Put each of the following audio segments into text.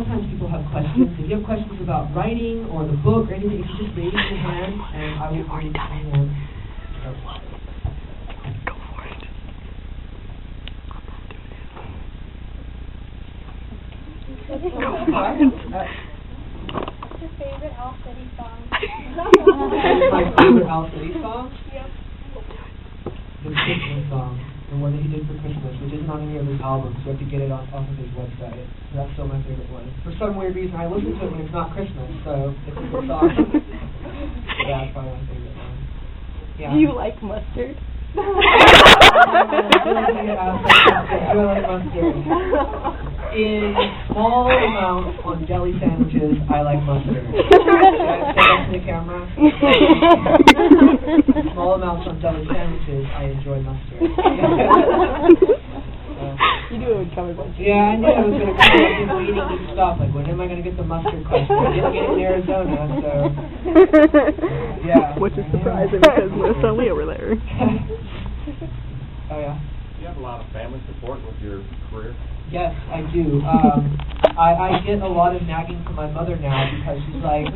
sometimes people have questions. If you have questions about writing or the book or anything, you can just raise your hand and I will bring them. Go for it. What's your favorite Al City song? My favorite Al City song? Yep. The Christmas song. The one that he did for Christmas, which isn't on any of his albums. You have to get it off of his website. So that's still my favorite one. For some weird reason, I listen to it when it's not Christmas, so it's a good song. So that's probably my favorite one. Yeah. Do you like mustard? Do I like mustard? In small amounts on deli sandwiches, I like mustard. Should I say that to the camera? Small amounts on deli sandwiches, I enjoy mustard. You knew it would come eventually. Yeah, I knew it was going to come. I've been waiting to stop. Like, when am I going to get the mustard question? I didn't get it in Arizona, so... Yeah. Which is surprising because Melissa and Leah were there. Oh, yeah. Do you have a lot of family support with your career? Yes, I do. I get a lot of nagging from my mother now because she's like, of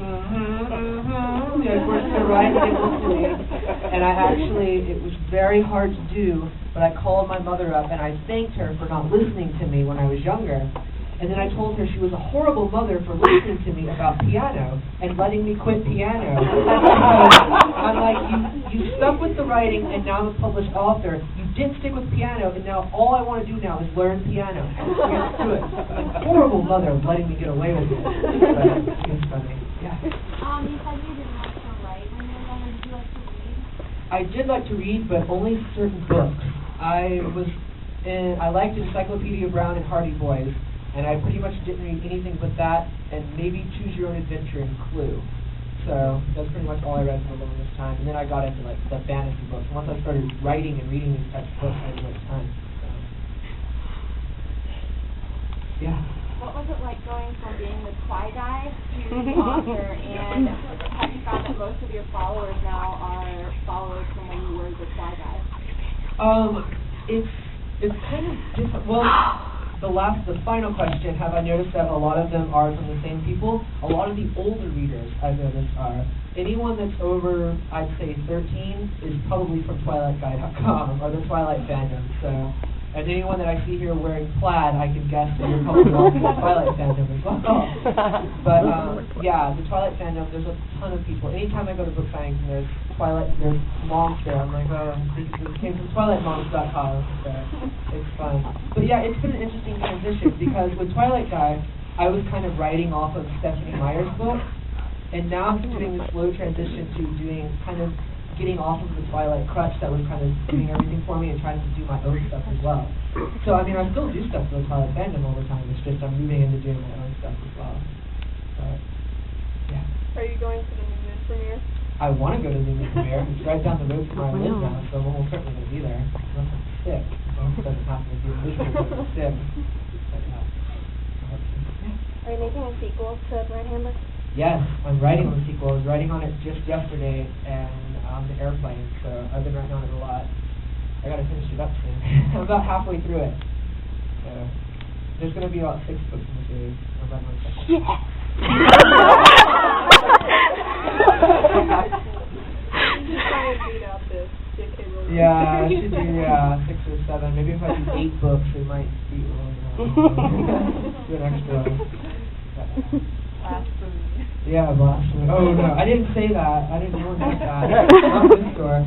course they're right, and I actually, it was very hard to do, but I called my mother up and I thanked her for not listening to me when I was younger. And then I told her she was a horrible mother for listening to me about piano and letting me quit piano. I'm like, you stuck with the writing and now I'm a published author. You did stick with piano and now all I want to do now is learn piano. Let's do it. Horrible mother letting me get away with it. But it's funny. Yeah. You said you didn't like to write when you were younger. Did you like to read? I did like to read, but only certain books. I liked Encyclopedia Brown and Hardy Boys. And I pretty much didn't read anything but that, and maybe Choose Your Own Adventure and Clue. So that's pretty much all I read for the longest time. And then I got into like the fantasy books. Once I started writing and reading these types of books, I had much time. So. Yeah. What was it like going from being the spy guy to the author? And have you found that most of your followers now are followers from when you were the spy guy? It's kind of different. Well. The final question, have I noticed that a lot of them are from the same people? A lot of the older readers I've noticed are. Anyone that's over, I'd say 13, is probably from TwilightGuy.com or the Twilight fandom. So, and anyone that I see here wearing plaid, I can guess that you're probably all from the Twilight fandom as well. But yeah, the Twilight fandom, there's a ton of people. Anytime I go to book signings and there's moms there, I'm like, oh, this came from TwilightMoms.com, so it's fun. But yeah, it's been an interesting transition because with Twilight Guy, I was kind of writing off of Stephanie Meyer's book, and now I'm doing the slow transition to getting off of the Twilight crutch that was kind of doing everything for me and trying to do my own stuff as well. So, I mean, I still do stuff for the Twilight fandom all the time, it's just I'm moving into doing my own stuff as well. But, yeah. Are you going to the New Moon premiere? I want to go to the New premiere. It's right down the road from where I live now, so I'm almost certainly going to be there. Unless I'm sick. Well, it doesn't happen to be miserable, but I'm sick. But, Are you making a sequel to Brand Hammer? yes, I'm writing on the sequel. I was writing on it just yesterday and on the airplane, so I've been writing on it a lot. I got to finish it up soon. I'm about halfway through it. So there's going to be about 6 books in the series. I'm writing on the second. Yes! Yeah, I should do 6 or 7. Maybe if I do 8 books, it might be do an extra. Blasphemy. Yeah, blasphemy. Oh no, I didn't say that. I didn't know about that. Not this store.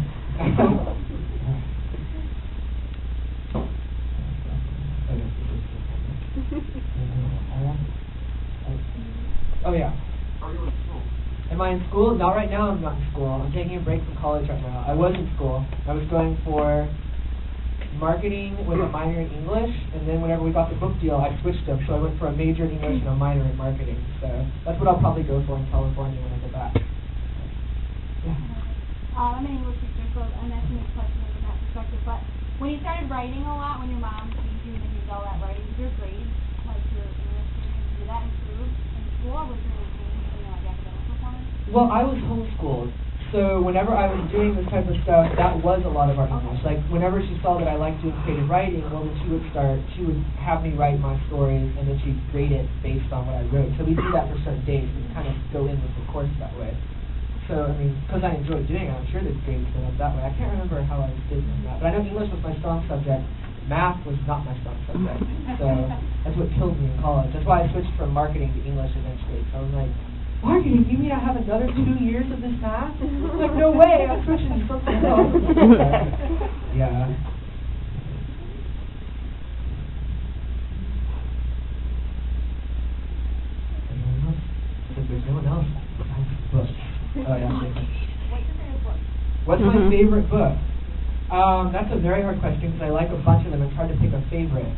Oh yeah. Am I in school? Not right now. I'm not in school. I'm taking a break from college right now. I was in school. I was going for marketing with a minor in English, and then whenever we got the book deal, I switched them. So I went for a major in English and a minor in marketing. So that's what I'll probably go for in California when I go back. Yeah. I'm an English teacher, so I'm asking this question from that perspective. But when you started writing a lot, when your mom teased you and you did all that writing, did your grades, like your English grades, did that improve in school, or was there any change in your academic performance? Well, I was homeschooled, So whenever I was doing this type of stuff, that was a lot of our English. Like whenever she saw that I liked doing creative writing, well then she would have me write my stories and then she'd grade it based on what I wrote. So we do that for certain days and kind of go in with the course that way. So I mean, because I enjoyed doing it, I'm sure the grades went up that way. I can't remember how I did that, but I know English was my strong subject. Math was not my strong subject. So that's what killed me in college. That's why I switched from marketing to English eventually. So I was like, marketing? You mean I have another 2 years of this math? Like, no way, I'm switching to something else. Yeah. Anyone else? If there's no one else, book. Oh, yeah. What's my favorite book? That's a very hard question because I like a bunch of them. It's hard to pick a favorite.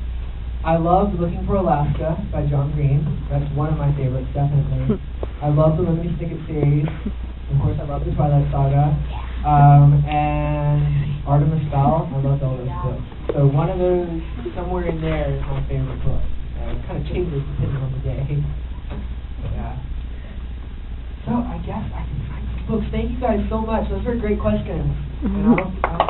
I loved Looking for Alaska by John Green. That's one of my favorites, definitely. I love the Lemony Snicket series. Of course, I love the Twilight Saga. And Artemis Fowl. I loved all those books. So one of those, somewhere in there, is my favorite book. It kind of changes depending on the day. Yeah. So I guess I can find some books. Thank you guys so much. Those were great questions. And I'll